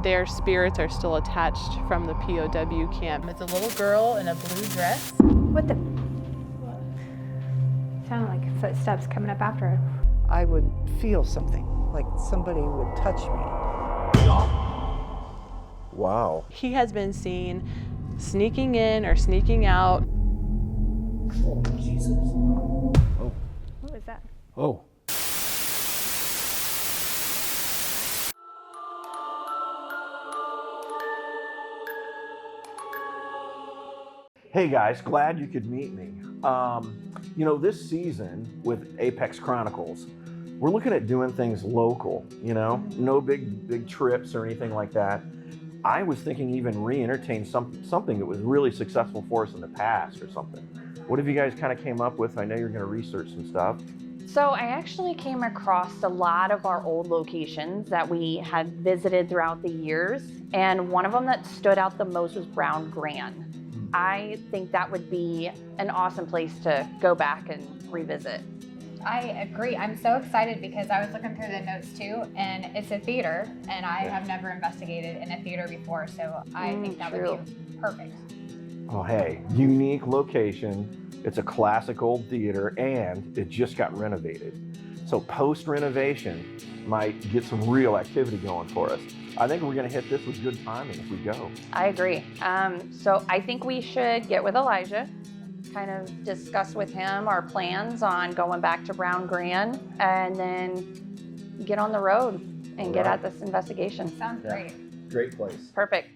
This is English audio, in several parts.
their spirits are still attached from the POW camp. It's a little girl in a blue dress. What the? Sounded like footsteps coming up after her. I would feel something, like somebody would touch me. Wow. He has been seen sneaking in or sneaking out. Oh, Jesus. Oh. What was that? Oh. Hey guys, glad you could meet me. You know, this season with Apex Chronicles, we're looking at doing things local, you know, no big trips or anything like that. I was thinking even re-entertain something that was really successful for us in the past or something. What have you guys kind of came up with? I know you're going to research some stuff. So I actually came across a lot of our old locations that we had visited throughout the years, and one of them that stood out the most was Brown Grand. I think that would be an awesome place to go back and revisit. I agree. I'm so excited because I was looking through the notes too, and it's a theater, and I have never investigated in a theater before, so I think that would be perfect. Oh, hey, unique location. It's a classic old theater, and it just got renovated. So post-renovation might get some real activity going for us. I think we're gonna hit this with good timing if we go. I agree. So I think we should get with Elijah, kind of discuss with him our plans on going back to Brown Grand, and then get on the road and get at this investigation. Sounds great. Great place. Perfect.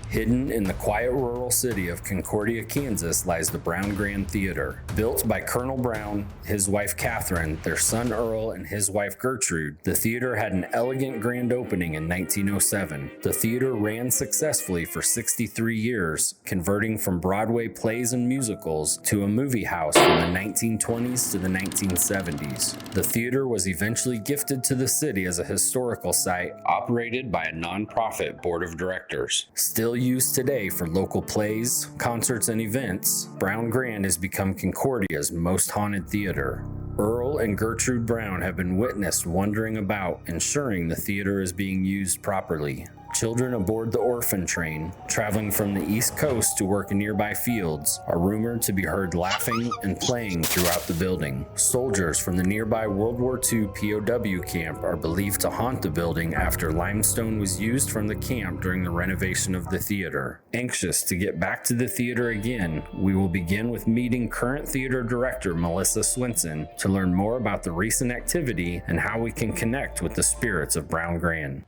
Hidden in the quiet rural city of Concordia, Kansas lies the Brown Grand Theater. Built by Colonel Brown, his wife Catherine, their son Earl, and his wife Gertrude, the theater had an elegant grand opening in 1907. The theater ran successfully for 63 years, converting from Broadway plays and musicals to a movie house from the 1920s to the 1970s. The theater was eventually gifted to the city as a historical site operated by a nonprofit board of directors. Still used today for local plays, concerts, and events, Brown Grand has become Concordia's most haunted theater. Earl and Gertrude Brown have been witnessed wandering about, ensuring the theater is being used properly. Children aboard the orphan train, traveling from the East Coast to work in nearby fields, are rumored to be heard laughing and playing throughout the building. Soldiers from the nearby World War II POW camp are believed to haunt the building after limestone was used from the camp during the renovation of the theater. Anxious to get back to the theater again, we will begin with meeting current theater director Melissa Swenson to learn more about the recent activity and how we can connect with the spirits of Brown Grand.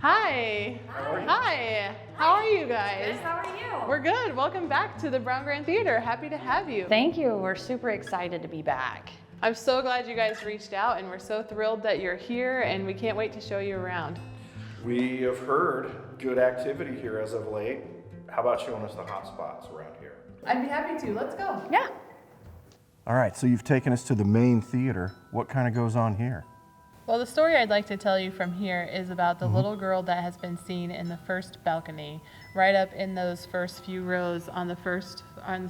Hi. Hi. How are you guys? How are you? We're good. Welcome back to the Brown Grand Theater. Happy to have you. Thank you. We're super excited to be back. I'm so glad you guys reached out, and we're so thrilled that you're here, and we can't wait to show you around. We have heard good activity here as of late. How about showing us the hot spots around here? I'd be happy to. Let's go. Yeah. All right, so you've taken us to the main theater. What kind of goes on here? Well, the story I'd like to tell you from here is about the little girl that has been seen in the first balcony, right up in those first few rows on the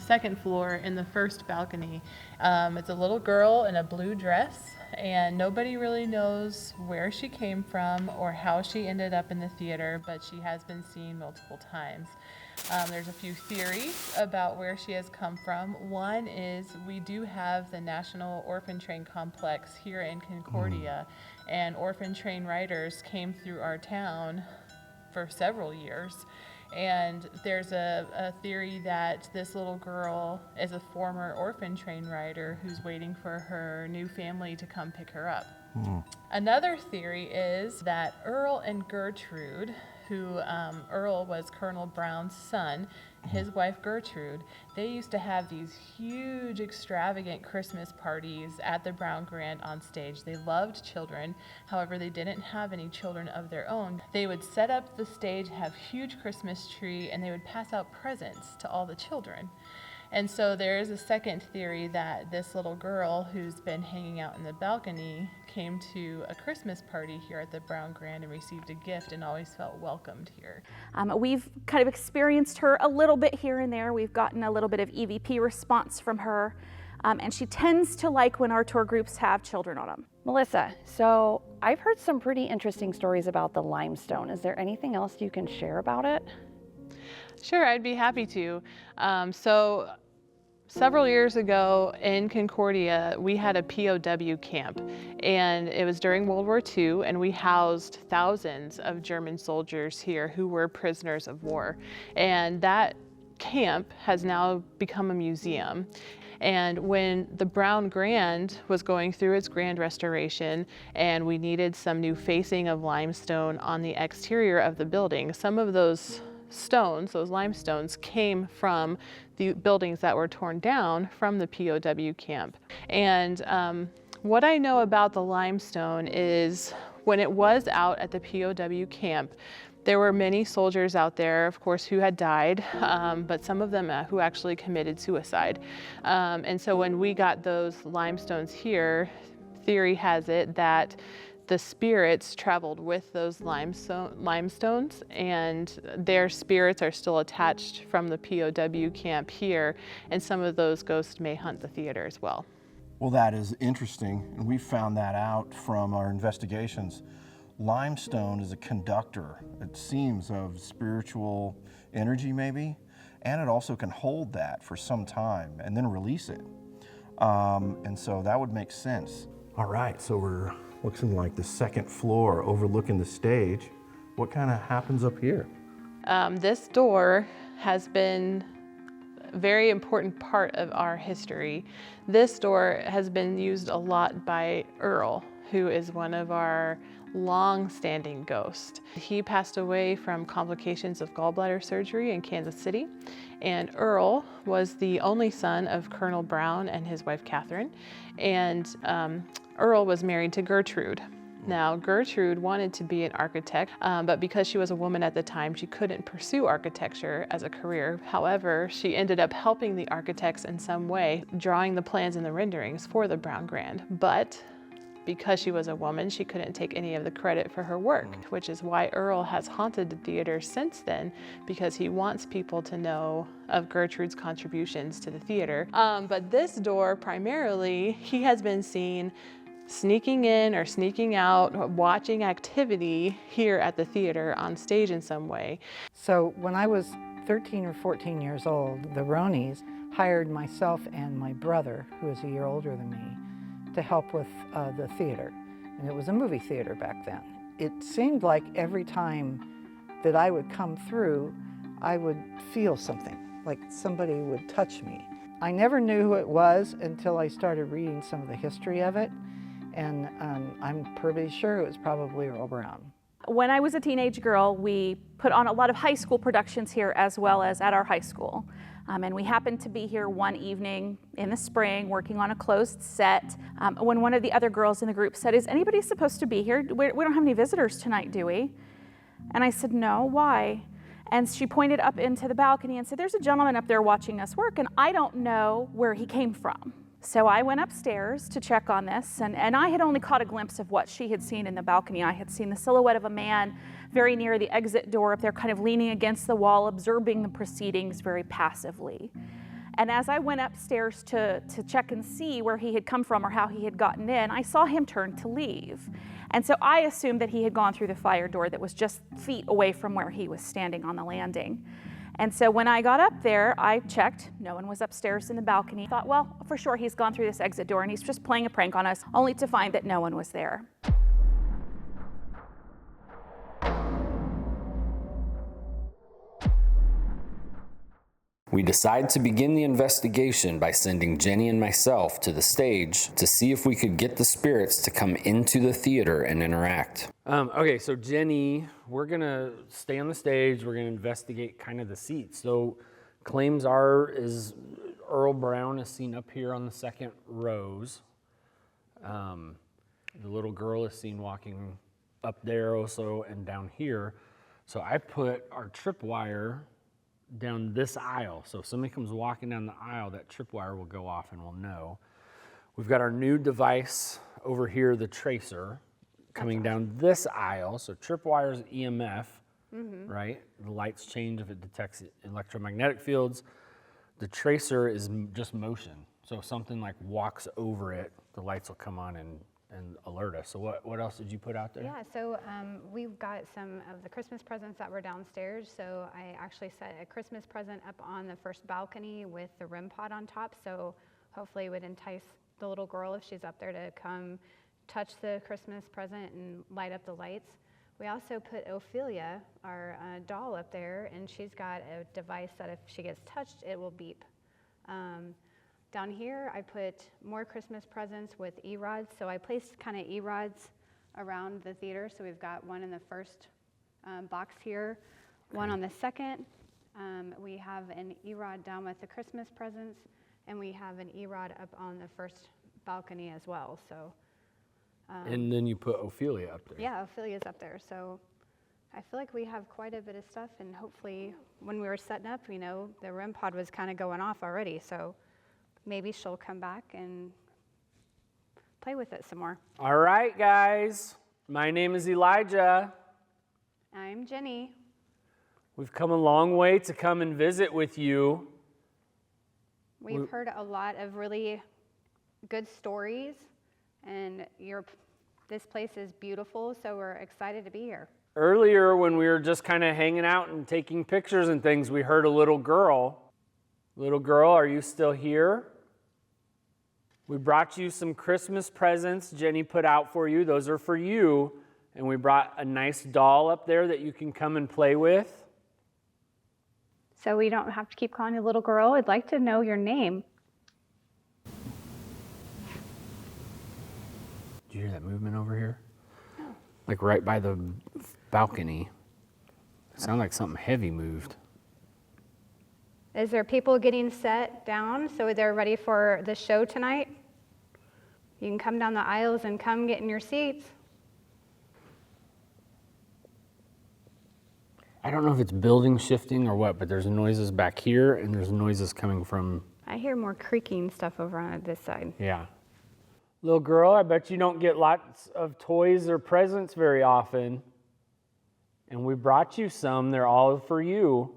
second floor in the first balcony. It's a little girl in a blue dress, and nobody really knows where she came from or how she ended up in the theater, but she has been seen multiple times. There's a few theories about where she has come from. One is we do have the National Orphan Train Complex here in Concordia, and orphan train riders came through our town for several years. And there's a theory that this little girl is a former orphan train rider who's waiting for her new family to come pick her up. Another theory is that Earl and Gertrude, who Earl was Colonel Brown's son, his wife Gertrude, they used to have these huge, extravagant Christmas parties at the Brown Grand on stage. They loved children. However, they didn't have any children of their own. They would set up the stage, have huge Christmas tree, and they would pass out presents to all the children. And so there is a second theory that this little girl who's been hanging out in the balcony came to a Christmas party here at the Brown Grand and received a gift and always felt welcomed here. We've kind of experienced her a little bit here and there. We've gotten a little bit of EVP response from her, and she tends to like when our tour groups have children on them. Melissa, so I've heard some pretty interesting stories about the limestone. Is there anything else you can share about it? Sure, I'd be happy to. So several years ago in Concordia, we had a POW camp, and it was during World War II, and we housed thousands of German soldiers here who were prisoners of war. And that camp has now become a museum. And when the Brown Grand was going through its grand restoration and we needed some new facing of limestone on the exterior of the building, some of those stones, those limestones, came from the buildings that were torn down from the POW camp. And what I know about the limestone is when it was out at the POW camp, there were many soldiers out there, of course, who had died, but some of them who actually committed suicide. And so when we got those limestones here, theory has it that the spirits traveled with those limestones, and their spirits are still attached from the POW camp here, and some of those ghosts may haunt the theater as well. Well, that is interesting, and we found that out from our investigations. Limestone is a conductor, it seems, of spiritual energy maybe, and it also can hold that for some time and then release it. And so that would make sense. All right, so we're looking like the second floor overlooking the stage. What kind of happens up here? This door has been a very important part of our history. This door has been used a lot by Earl, who is one of our long-standing ghosts. He passed away from complications of gallbladder surgery in Kansas City, and Earl was the only son of Colonel Brown and his wife Catherine, and Earl was married to Gertrude. Now, Gertrude wanted to be an architect, but because she was a woman at the time, she couldn't pursue architecture as a career. However, she ended up helping the architects in some way, drawing the plans and the renderings for the Brown Grand. But because she was a woman, she couldn't take any of the credit for her work, which is why Earl has haunted the theater since then, because he wants people to know of Gertrude's contributions to the theater. But this door, primarily, he has been seen sneaking in or sneaking out, watching activity here at the theater on stage in some way. So when I was 13 or 14 years old, the Ronies hired myself and my brother, who is a year older than me, to help with the theater. And it was a movie theater back then. It seemed like every time that I would come through, I would feel something, like somebody would touch me. I never knew who it was until I started reading some of the history of it. And I'm pretty sure it was probably Earl Brown. When I was a teenage girl, we put on a lot of high school productions here as well as at our high school. And we happened to be here one evening in the spring working on a closed set when one of the other girls in the group said, "Is anybody supposed to be here? We don't have any visitors tonight, do we?" And I said, "No, why?" And she pointed up into the balcony and said, "There's a gentleman up there watching us work, and I don't know where he came from." So I went upstairs to check on this, and I had only caught a glimpse of what she had seen in the balcony. I had seen the silhouette of a man very near the exit door up there, kind of leaning against the wall, observing the proceedings very passively. And as I went upstairs to check and see where he had come from or how he had gotten in, I saw him turn to leave. And so I assumed that he had gone through the fire door that was just feet away from where he was standing on the landing. And so when I got up there, I checked. No one was upstairs in the balcony. I thought, well, for sure he's gone through this exit door and he's just playing a prank on us, only to find that no one was there. We decide to begin the investigation by sending Jenny and myself to the stage to see if we could get the spirits to come into the theater and interact. Okay, so Jenny, we're gonna stay on the stage. We're gonna investigate kind of the seats. So claims is Earl Brown is seen up here on the second rows. The little girl is seen walking up there also and down here. So I put our tripwire down this aisle. So if somebody comes walking down the aisle, that tripwire will go off and we'll know. We've got our new device over here, the tracer, coming down this aisle. So tripwire's EMF, right? The lights change if it detects electromagnetic fields. The tracer is just motion. So if something like walks over it, the lights will come on and and alert us. So what else did you put out there? Yeah, so we've got some of the Christmas presents that were downstairs. So I actually set a Christmas present up on the first balcony with the Rem Pod on top. So hopefully it would entice the little girl, if she's up there, to come touch the Christmas present and light up the lights. We also put Ophelia, our doll, up there, and she's got a device that if she gets touched, it will beep. Down here, I put more Christmas presents with E-rods. So I placed kind of E-rods around the theater. So we've got one in the first box here, one on the second. We have an E-rod down with the Christmas presents, and we have an E-rod up on the first balcony as well. So. And then you put Ophelia up there. Yeah, Ophelia's up there. So I feel like we have quite a bit of stuff, and hopefully when we were setting up, the Rem Pod was kind of going off already. So maybe she'll come back and play with it some more. All right, guys. My name is Elijah. I'm Jenny. We've come a long way to come and visit with you. We've heard a lot of really good stories, and this place is beautiful, so we're excited to be here. Earlier, when we were just kind of hanging out and taking pictures and things, we heard a little girl. Little girl, are you still here? We brought you some Christmas presents Jenny put out for you. Those are for you. And we brought a nice doll up there that you can come and play with. So we don't have to keep calling you little girl. I'd like to know your name. Did you hear that movement over here? Like right by the balcony. It sounded like something heavy moved. Is there people getting set down so they're ready for the show tonight? You can come down the aisles and come get in your seats. I don't know if it's building shifting or what, but there's noises back here and there's noises coming from... I hear more creaking stuff over on this side. Yeah. Little girl, I bet you don't get lots of toys or presents very often. And we brought you some. They're all for you.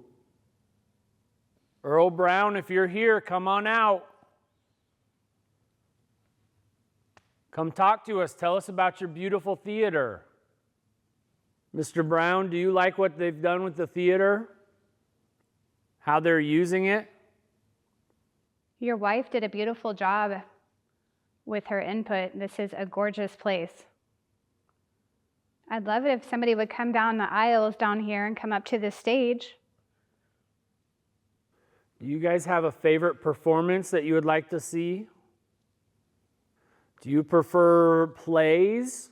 Earl Brown, if you're here, come on out. Come talk to us. Tell us about your beautiful theater. Mr. Brown, do you like what they've done with the theater? How they're using it? Your wife did a beautiful job with her input. This is a gorgeous place. I'd love it if somebody would come down the aisles down here and come up to the stage. Do you guys have a favorite performance that you would like to see? Do you prefer plays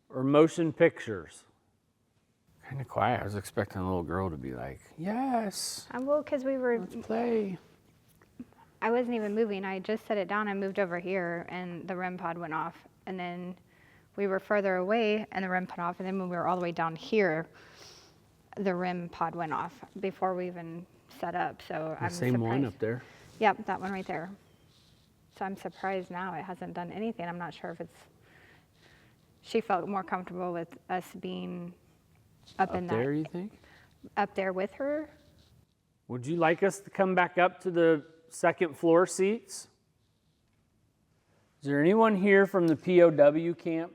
or motion pictures? Kind of quiet. I was expecting a little girl to be like, yes. Well, because we were... Let's play. I wasn't even moving. I just set it down. I moved over here, and the Rem Pod went off. And then we were further away, and the Rem Pod off. And then when we were all the way down here, the Rem Pod went off before we even set up. So I'm same surprised. one up there? Yep, that one right there. So I'm surprised now it hasn't done anything. I'm not sure if it's... She felt more comfortable with us being up in there, that, you think? up there with her. Would you like us to come back up to the second floor seats? Is there anyone here from the POW camp?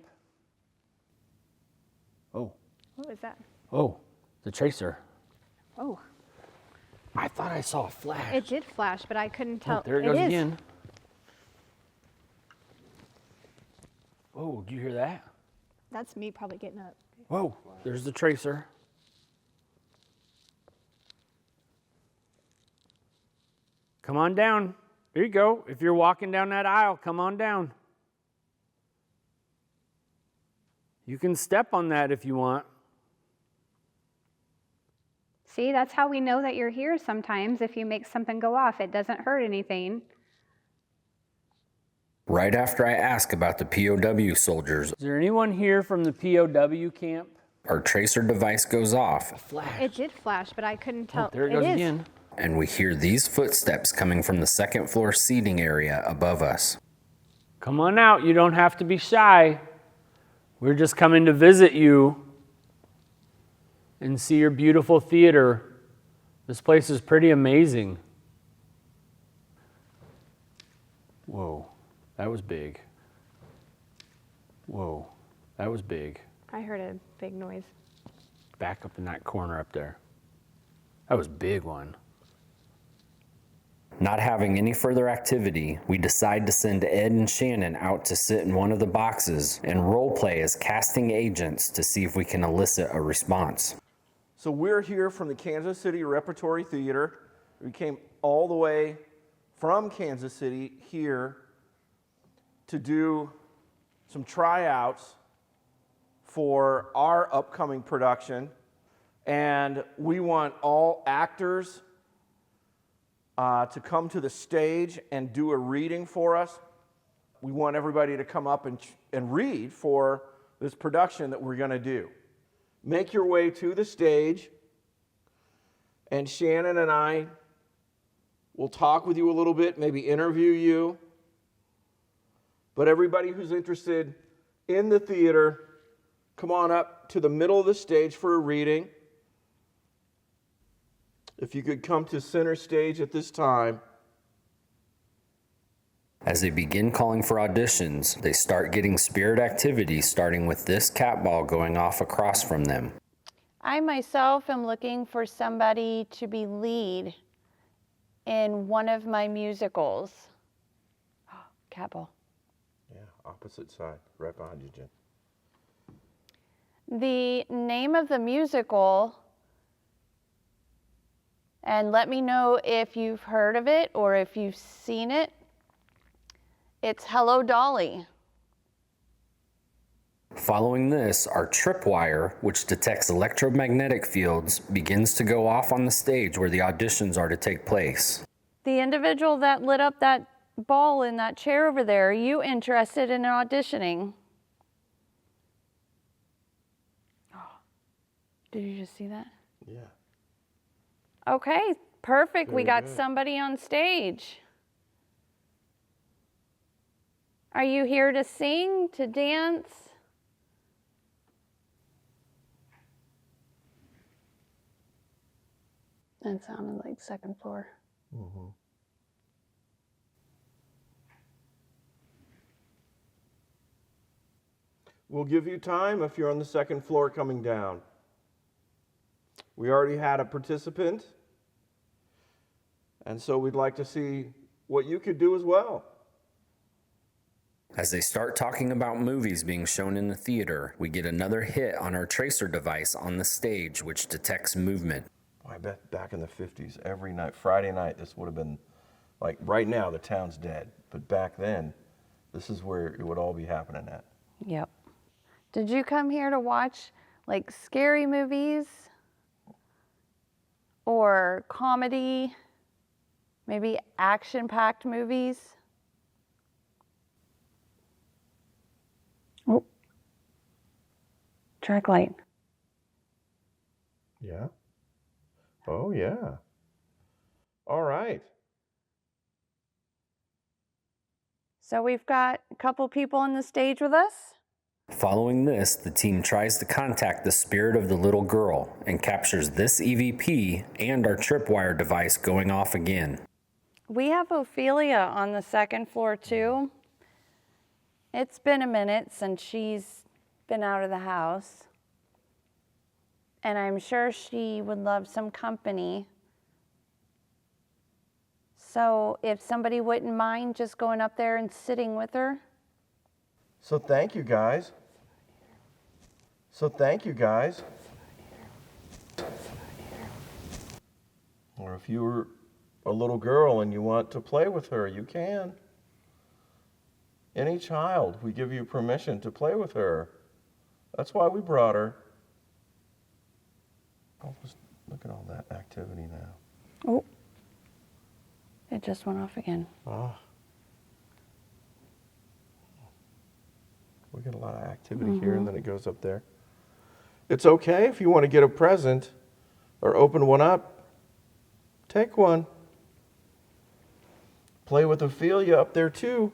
Oh. What was that? Oh, the tracer. Oh, I thought I saw a flash. it did flash, but I couldn't tell. Oh, there it goes is. again. Oh, did you hear that? That's me probably getting up. Whoa, there's the tracer. Come on down. There you go. If you're walking down that aisle, come on down. You can step on that if you want. See, that's how we know that you're here sometimes. If you make something go off, it doesn't hurt anything. Right after I ask about the POW soldiers, Is there anyone here from the POW camp? our tracer device goes off, Flash. It did flash, but I couldn't tell. There it goes is. again. and we hear these footsteps coming from the second floor seating area above us. Come on out. You don't have to be shy. We're just coming to visit you and see your beautiful theater. This place is pretty amazing. Whoa, that was big. Whoa, that was big. I heard a big noise. Back up in that corner up there. That was a big one. Not having any further activity, we decide to send Ed and Shannon out to sit in one of the boxes and roleplay as casting agents to see if we can elicit a response. So we're here from the Kansas City Repertory Theater. We came all the way from Kansas City here to do some tryouts for our upcoming production. And we want all actors to come to the stage and do a reading for us. We want everybody to come up and read for this production that we're going to do. Make your way to the stage, and Shannon and I will talk with you a little bit, maybe interview you. But everybody who's interested in the theater, come on up to the middle of the stage for a reading. If you could come to center stage at this time. As they begin calling for auditions, they start getting spirit activity, starting with this cat ball going off across from them. I myself am looking for somebody to be lead in one of my musicals. Cat ball. Yeah, opposite side, right behind you, Jen. The name of the musical, and let me know if you've heard of it or if you've seen it. It's Hello, Dolly. Following this, our tripwire, which detects electromagnetic fields, begins to go off on the stage where the auditions are to take place. The individual that lit up that ball in that chair over there, are you interested in auditioning? Oh, did you just see that? Yeah. Okay, perfect. We Very got good. somebody on stage. Are you here to sing, to dance? That sounded like second floor. Mm-hmm. We'll give you time if you're on the second floor coming down. We already had a participant, and so we'd like to see what you could do as well. As they start talking about movies being shown in the theater, we get another hit on our tracer device on the stage, which detects movement. I bet back in the 50s, every night, Friday night, this would have been, like right now, the town's dead. But back then, this is where it would all be happening at. Yep. Did you come here to watch like scary movies or comedy, maybe action-packed movies? Oh, track light. Yeah? Oh, yeah. All right. So we've got a couple people on the stage with us. Following this, the team tries to contact the spirit of the little girl and captures this EVP and our tripwire device going off again. We have Ophelia on the second floor too. It's been a minute since she's been out of the house. And I'm sure she would love some company. So if somebody wouldn't mind just going up there and sitting with her. So thank you, guys. Or if you were a little girl and you want to play with her, you can. Any child, we give you permission to play with her. That's why we brought her. Oh, just look at all that activity now. Oh, it just went off again. Ah. We get a lot of activity here, and then it goes up there. It's okay if you want to get a present or open one up. Take one. Play with Ophelia up there too.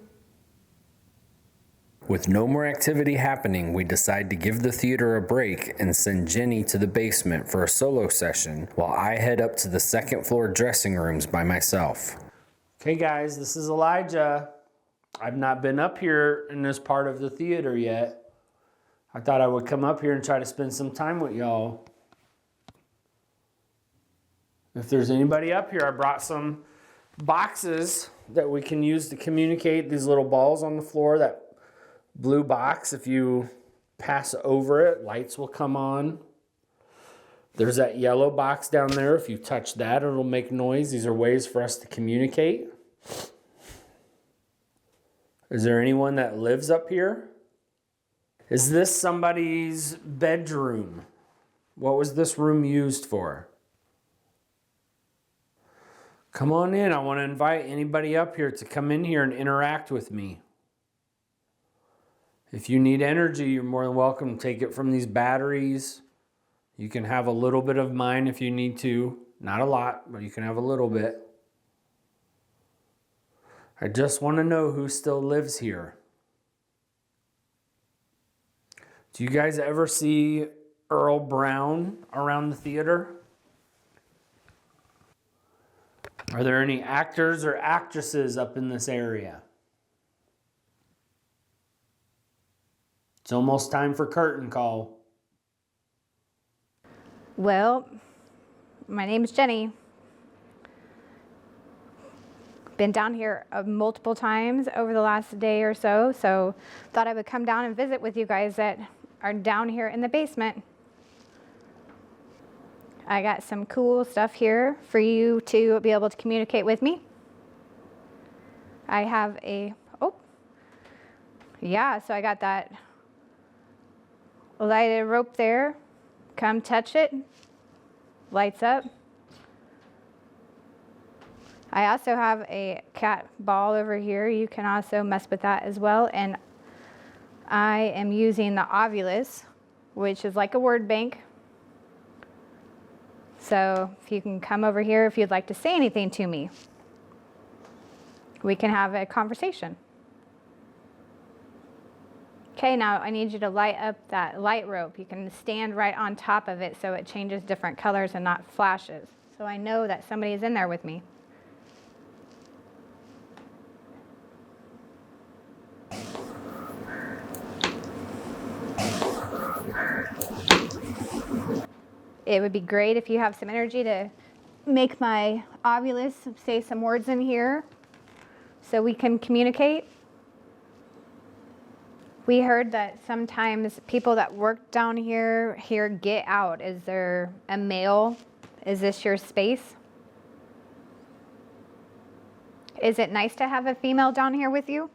With no more activity happening, we decide to give the theater a break and send Jenny to the basement for a solo session while I head up to the second floor dressing rooms by myself. Okay guys, this is Elijah. I've not been up here in this part of the theater yet. I thought I would come up here and try to spend some time with y'all. If there's anybody up here, I brought some boxes that we can use to communicate. These little balls on the floor, that blue box, if you pass over it, lights will come on. There's that yellow box down there. If you touch that, it'll make noise. These are ways for us to communicate. Is there anyone that lives up here? Is this somebody's bedroom? What was this room used for? Come on in. I want to invite anybody up here to come in here and interact with me. If you need energy, you're more than welcome to take it from these batteries. You can have a little bit of mine if you need to. Not a lot, but you can have a little bit. I just want to know who still lives here. Do you guys ever see Earl Brown around the theater? Are there any actors or actresses up in this area? It's almost time for curtain call. Well, my name's Jenny. Been down here multiple times over the last day or so, so thought I would come down and visit with you guys that are down here in the basement. I got some cool stuff here for you to be able to communicate with me. I have so I got that lighted rope there. Come touch it, lights up. I also have a cat ball over here. You can also mess with that as well. And I am using the Ovulus, which is like a word bank. So if you can come over here if you'd like to say anything to me, we can have a conversation. Okay, now I need you to light up that light rope. You can stand right on top of it so it changes different colors and not flashes. So I know that somebody is in there with me. It would be great if you have some energy to make my Ovulus say some words in here so we can communicate. We heard that sometimes people that work down here get out. Is there a male? Is this your space? Is it nice to have a female down here with you?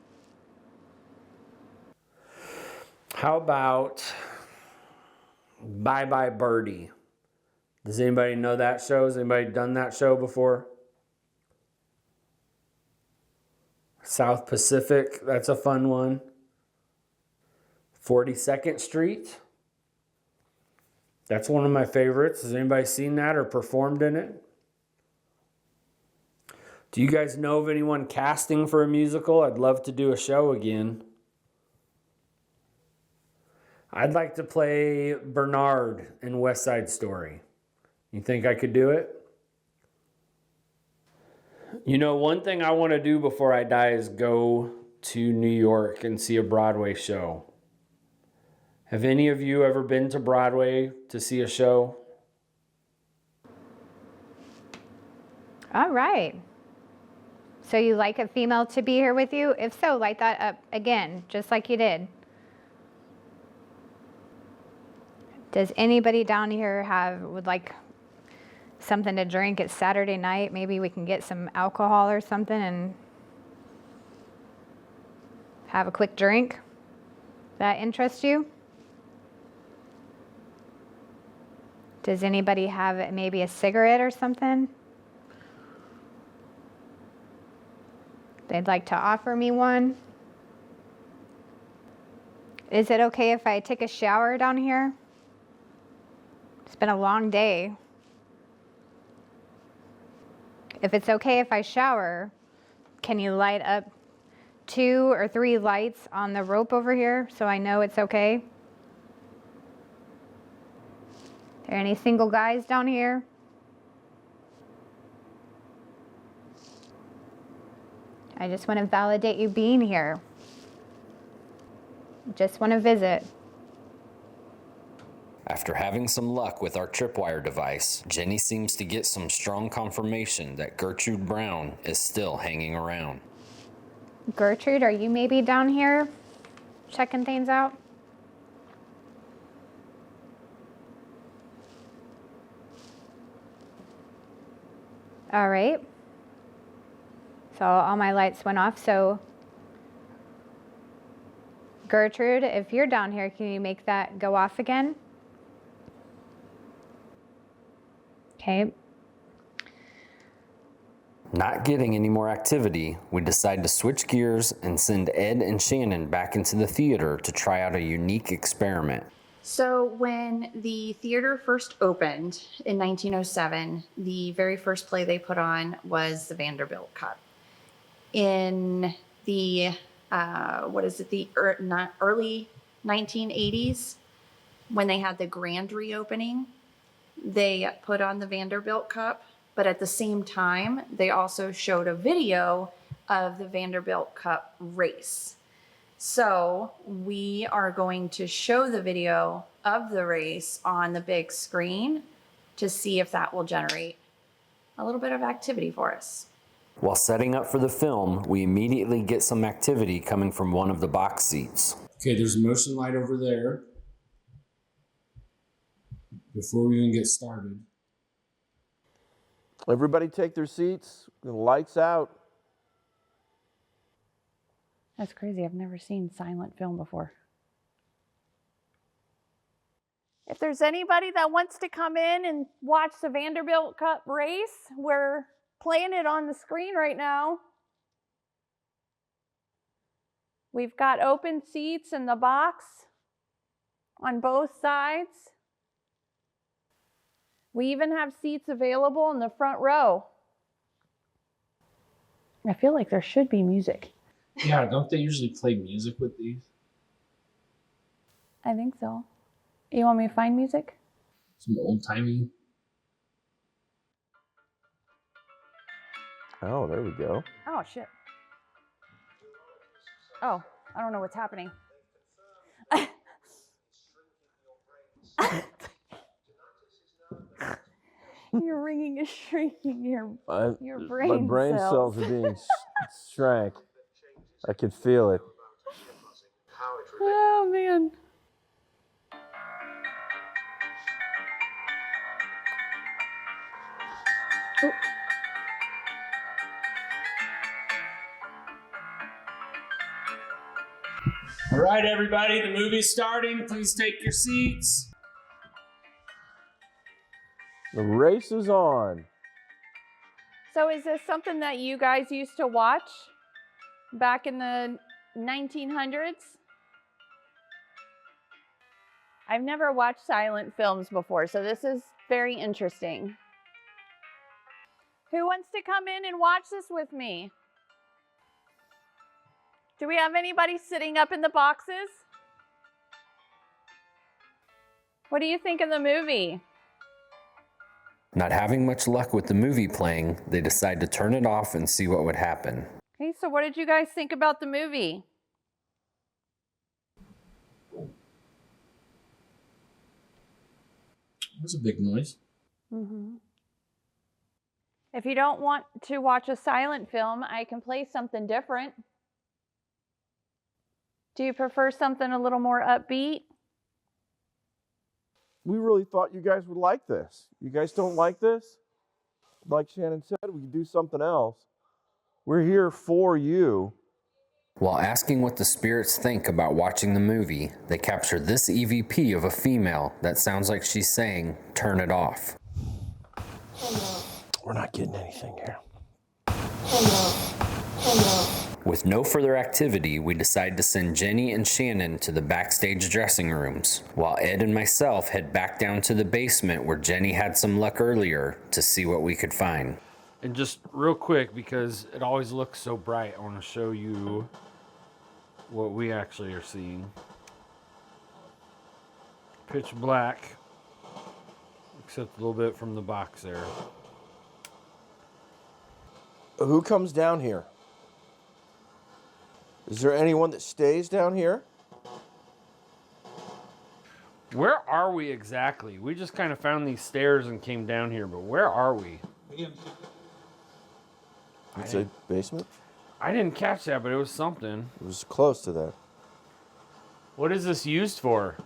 How about Bye Bye Birdie? Does anybody know that show? Has anybody done that show before? South Pacific, that's a fun one. 42nd Street. That's one of my favorites. Has anybody seen that or performed in it? Do you guys know of anyone casting for a musical? I'd love to do a show again. I'd like to play Bernard in West Side Story. You think I could do it? You know, one thing I want to do before I die is go to New York and see a Broadway show. Have any of you ever been to Broadway to see a show? All right. So you like a female to be here with you? If so, light that up again, just like you did. Does anybody down here would like something to drink? It's Saturday night. Maybe we can get some alcohol or something and have a quick drink. That interest you? Does anybody have maybe a cigarette or something? They'd like to offer me one. Is it okay if I take a shower down here? It's been a long day. If it's okay if I shower, can you light up 2 or 3 lights on the rope over here so I know it's okay? Are there any single guys down here? I just want to validate you being here. Just want to visit. After having some luck with our tripwire device, Jenny seems to get some strong confirmation that Gertrude Brown is still hanging around. Gertrude, are you maybe down here checking things out? All right. So all my lights went off. So Gertrude, if you're down here, can you make that go off again? Okay. Not getting any more activity, we decide to switch gears and send Ed and Shannon back into the theater to try out a unique experiment. So when the theater first opened in 1907, the very first play they put on was the Vanderbilt Cup. In the, early 1980s, when they had the grand reopening, they put on the Vanderbilt Cup, but at the same time, they also showed a video of the Vanderbilt Cup race. So we are going to show the video of the race on the big screen to see if that will generate a little bit of activity for us. While setting up for the film, we immediately get some activity coming from one of the box seats. Okay, there's a motion light over there. Before we even get started. Everybody take their seats. The lights out. That's crazy. I've never seen silent film before. If there's anybody that wants to come in and watch the Vanderbilt Cup race, we're playing it on the screen right now. We've got open seats in the box on both sides. We even have seats available in the front row. I feel like there should be music. Yeah, don't they usually play music with these? I think so. You want me to find music? Some old-timey. Oh, there we go. Oh, shit. Oh, I don't know what's happening. Your ringing is shrinking your brain My brain cells are being shrank. I can feel it. Oh, man. Oh. All right, everybody, the movie's starting. Please take your seats. The race is on. So is this something that you guys used to watch back in the 1900s? I've never watched silent films before, so this is very interesting. Who wants to come in and watch this with me? Do we have anybody sitting up in the boxes? What do you think of the movie? Not having much luck with the movie playing, they decide to turn it off and see what would happen. Okay, so what did you guys think about the movie? That's a big noise. Mm-hmm. If you don't want to watch a silent film, I can play something different. Do you prefer something a little more upbeat? We really thought you guys would like this. You guys don't like this? Like Shannon said, we can do something else. We're here for you. While asking what the spirits think about watching the movie, they capture this EVP of a female that sounds like she's saying, "Turn it off." We're not getting anything here. With no further activity, we decide to send Jenny and Shannon to the backstage dressing rooms, while Ed and myself head back down to the basement where Jenny had some luck earlier to see what we could find. And just real quick, because it always looks so bright, I want to show you what we actually are seeing. Pitch black, except a little bit from the box there. Who comes down here? Is there anyone that stays down here? Where are we exactly? We just kind of found these stairs and came down here, but where are we? It's a basement? I didn't catch that, but it was something. It was close to that. What is this used for?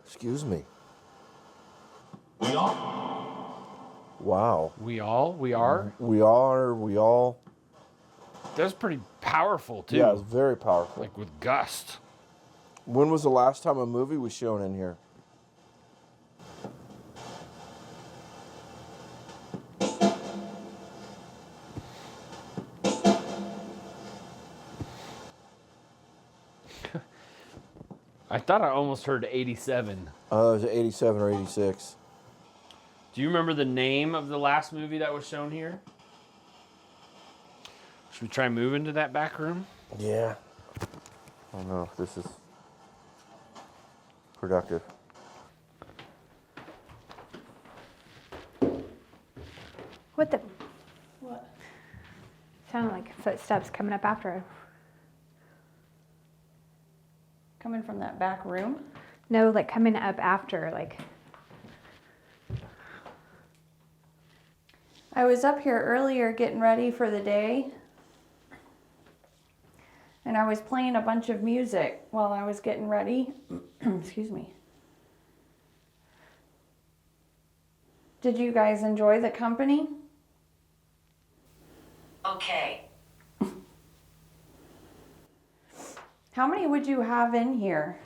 Excuse me. Wow. We all? We are? We all. That's pretty powerful, too. Yeah, it's very powerful. Like with gust. When was the last time a movie was shown in here? I thought I almost heard 87. It was 87 or 86. Do you remember the name of the last movie that was shown here? Should we try moving to that back room? Yeah. I don't know if this is productive. What the? What? Sounded like footsteps coming up after her. Coming from that back room. No, like coming up after, like. I was up here earlier getting ready for the day. And I was playing a bunch of music while I was getting ready. Excuse me. Did you guys enjoy the company? Okay. How many would you have in here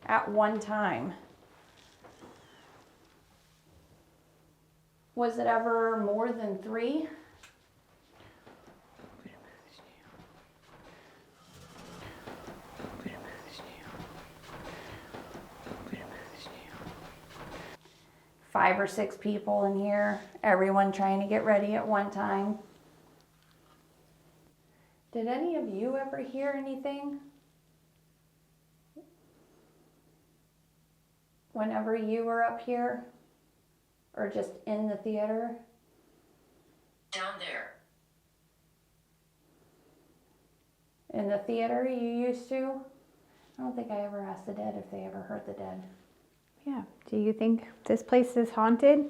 at one time? Was it ever more than 3? Five or 6 people in here, everyone trying to get ready at one time. Did any of you ever hear anything? Whenever you were up here? Or just in the theater? Down there. In the theater you used to? I don't think I ever asked the dead if they ever heard the dead. Yeah. Do you think this place is haunted?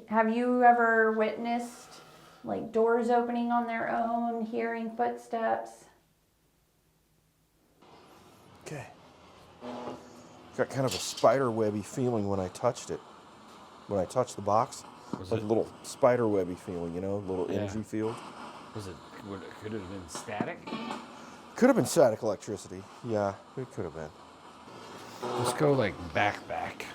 Have you ever witnessed like doors opening on their own, hearing footsteps? Okay. Got kind of a spider webby feeling when I touched it. When I touched the box. Was like it- a little spider webby feeling, you know, a little Yeah. energy field. Was it? Could it have been static? Could have been static electricity. Yeah, it could have been. Let's go like back.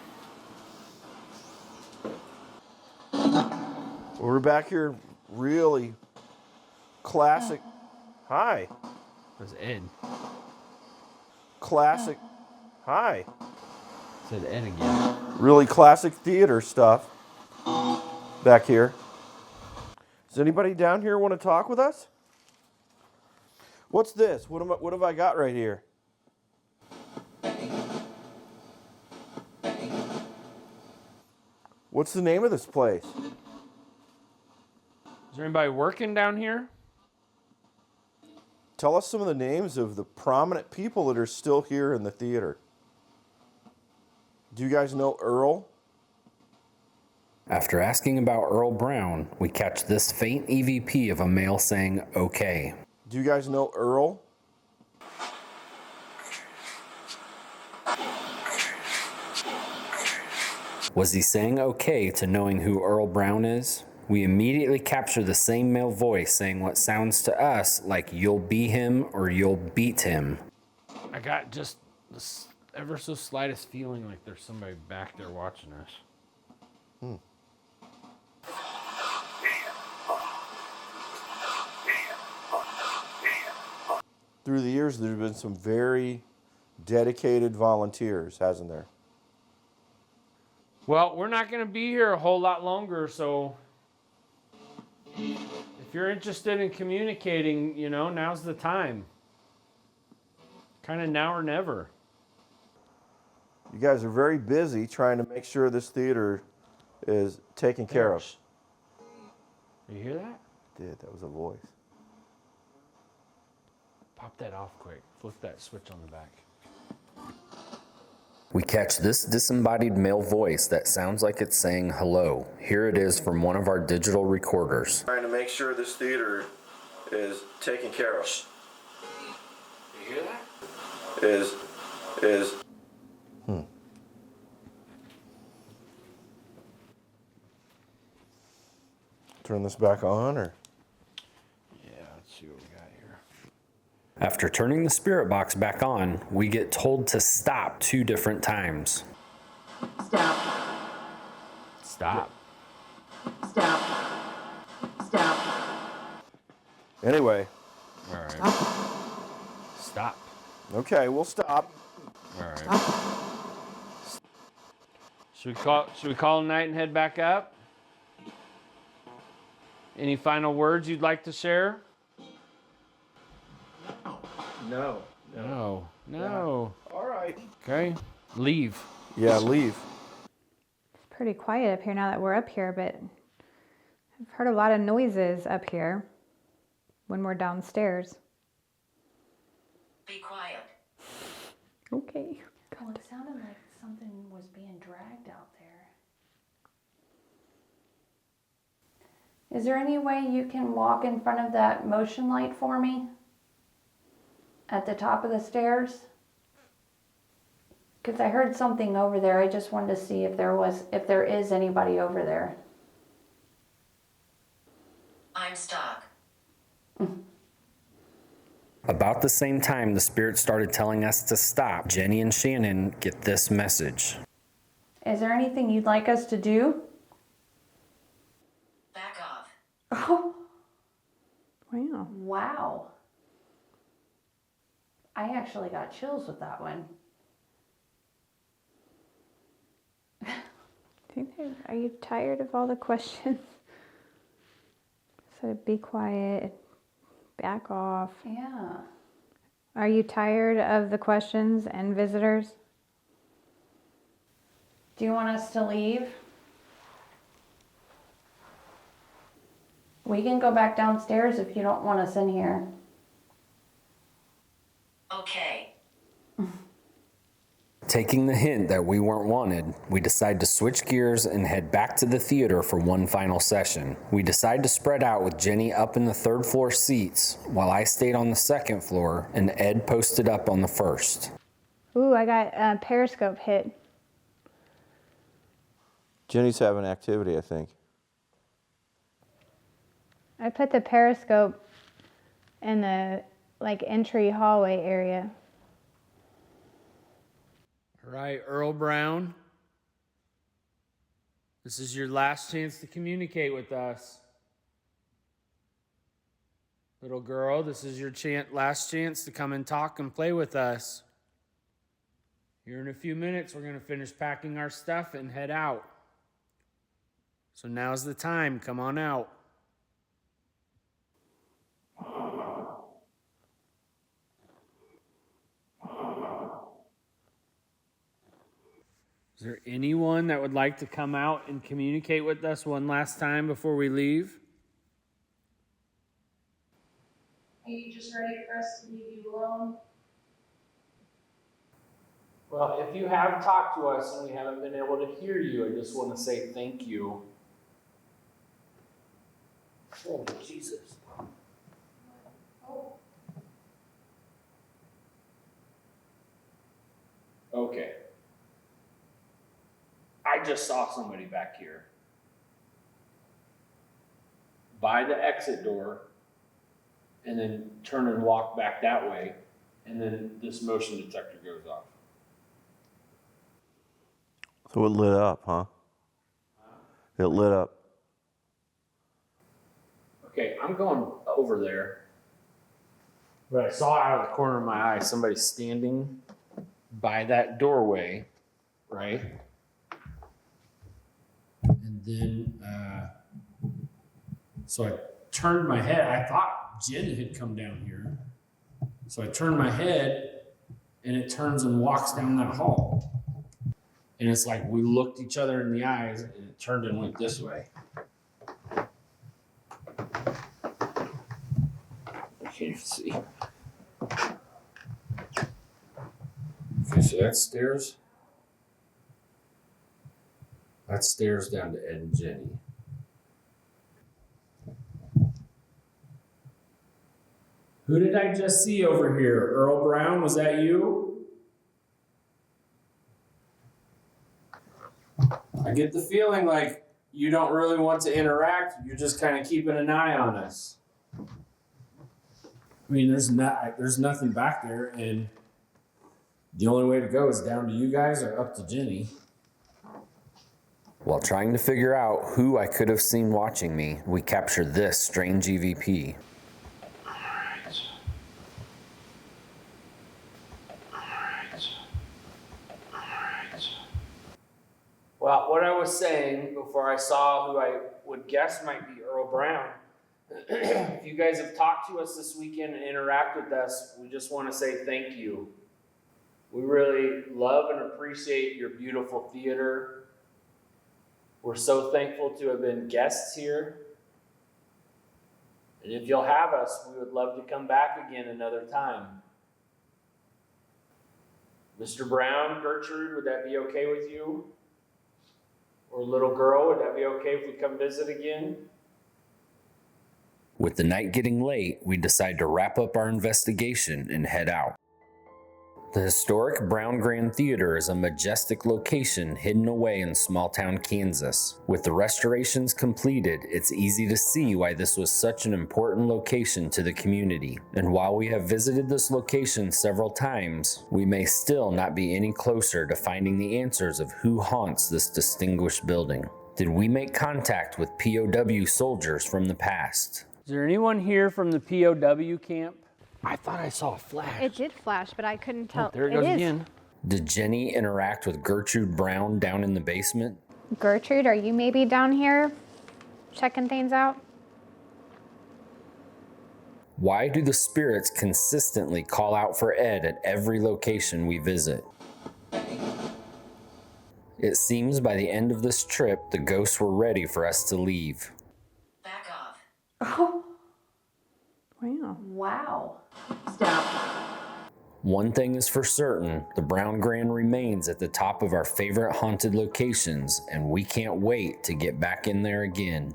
We're back here, really classic. Hi. That's Ed. Classic. Hi. Said Ed again. Really classic theater stuff back here. Does anybody down here want to talk with us? What's this? What have I got right here? What's the name of this place? Is there anybody working down here? Tell us some of the names of the prominent people that are still here in the theater. Do you guys know Earl? After asking about Earl Brown, we catch this faint EVP of a male saying, okay. Do you guys know Earl? Was he saying okay to knowing who Earl Brown is? We immediately capture the same male voice saying what sounds to us like you'll be him or you'll beat him. I got just this ever so slightest feeling like there's somebody back there watching us. Through the years, there's been some very dedicated volunteers, hasn't there? Well, we're not going to be here a whole lot longer, so if you're interested in communicating, you know, now's the time. Kind of now or never. You guys are very busy trying to make sure this theater is taken care of. You hear that? That was a voice. Pop that off quick. Flip that switch on the back. We catch this disembodied male voice that sounds like it's saying hello. Here it is from one of our digital recorders. Trying to make sure this theater is taken care of. You hear that? Turn this back on, or? Yeah, let's see what we got here. After turning the spirit box back on, we get told to stop 2 different times. Stop. Stop. Stop. Stop. Anyway, All right. Stop. okay, we'll stop. All right. Should we call it a night and head back up? Any final words you'd like to share? No. No. All right. Okay. Leave. Yeah, leave. It's pretty quiet up here now that we're up here, but I've heard a lot of noises up here when we're downstairs. Be quiet. Okay. Well, it sounded like something was being dragged out there. Is there any way you can walk in front of that motion light for me? At the top of the stairs? Because I heard something over there. I just wanted to see if there is anybody over there. I'm stuck. About the same time the spirit started telling us to stop, Jenny and Shannon get this message. Is there anything you'd like us to do? Back off. Oh, Wow. wow. I actually got chills with that one. Are you tired of all the questions? So be quiet, back off. Yeah. Are you tired of the questions and visitors? Do you want us to leave? We can go back downstairs if you don't want us in here. Okay. Taking the hint that we weren't wanted, we decide to switch gears and head back to the theater for one final session. We decide to spread out with Jenny up in the 3rd floor seats while I stayed on the 2nd floor and Ed posted up on the 1st. Ooh, I got a Periscope hit. Jenny's having activity, I think. I put the Periscope in the entry hallway area. All right, Earl Brown. This is your last chance to communicate with us. Little girl, this is your last chance to come and talk and play with us. Here in a few minutes, we're going to finish packing our stuff and head out. So now's the time. Come on out. Is there anyone that would like to come out and communicate with us one last time before we leave? Are you just ready for us to leave you alone? Well, if you have talked to us and we haven't been able to hear you, I just want to say thank you. Oh, Jesus. Okay. I just saw somebody back here. By the exit door, and then turn and walk back that way, and then this motion detector goes off. So it lit up, huh? It lit up. Okay, I'm going over there. But I saw out of the corner of my eye somebody standing by that doorway, right? And then, so I turned my head. I thought Jenny had come down here. So I turned my head, and it turns and walks down that hall. And it's like we looked each other in the eyes, and it turned and went this way. I can't see. So that's stairs? That's stairs down to Ed and Jenny. Who did I just see over here? Earl Brown, was that you? I get the feeling like you don't really want to interact. You're just kind of keeping an eye on us. I mean, there's nothing back there, and the only way to go is down to you guys or up to Jenny. While trying to figure out who I could have seen watching me, we captured this strange EVP. Well, what I was saying before I saw who I would guess might be Earl Brown, if you guys have talked to us this weekend and interact with us, we just want to say thank you. We really love and appreciate your beautiful theater. We're so thankful to have been guests here. And if you'll have us, we would love to come back again another time. Mr. Brown, Gertrude, would that be okay with you? Or little girl, would that be okay if we come visit again? With the night getting late, we decide to wrap up our investigation and head out. The historic Brown Grand Theater is a majestic location hidden away in small-town Kansas. With the restorations completed, it's easy to see why this was such an important location to the community. And while we have visited this location several times, we may still not be any closer to finding the answers of who haunts this distinguished building. Did we make contact with POW soldiers from the past? Is there anyone here from the POW camp? I thought I saw a flash. It did flash, but I couldn't tell. Oh, there it goes again. Did Jenny interact with Gertrude Brown down in the basement? Gertrude, are you maybe down here checking things out? Why do the spirits consistently call out for Ed at every location we visit? It seems by the end of this trip, the ghosts were ready for us to leave. Back off. Oh, Wow. wow. Stop. One thing is for certain, the Brown Grand remains at the top of our favorite haunted locations, and we can't wait to get back in there again.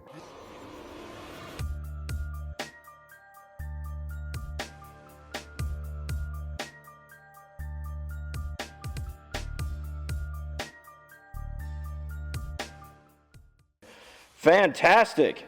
Fantastic.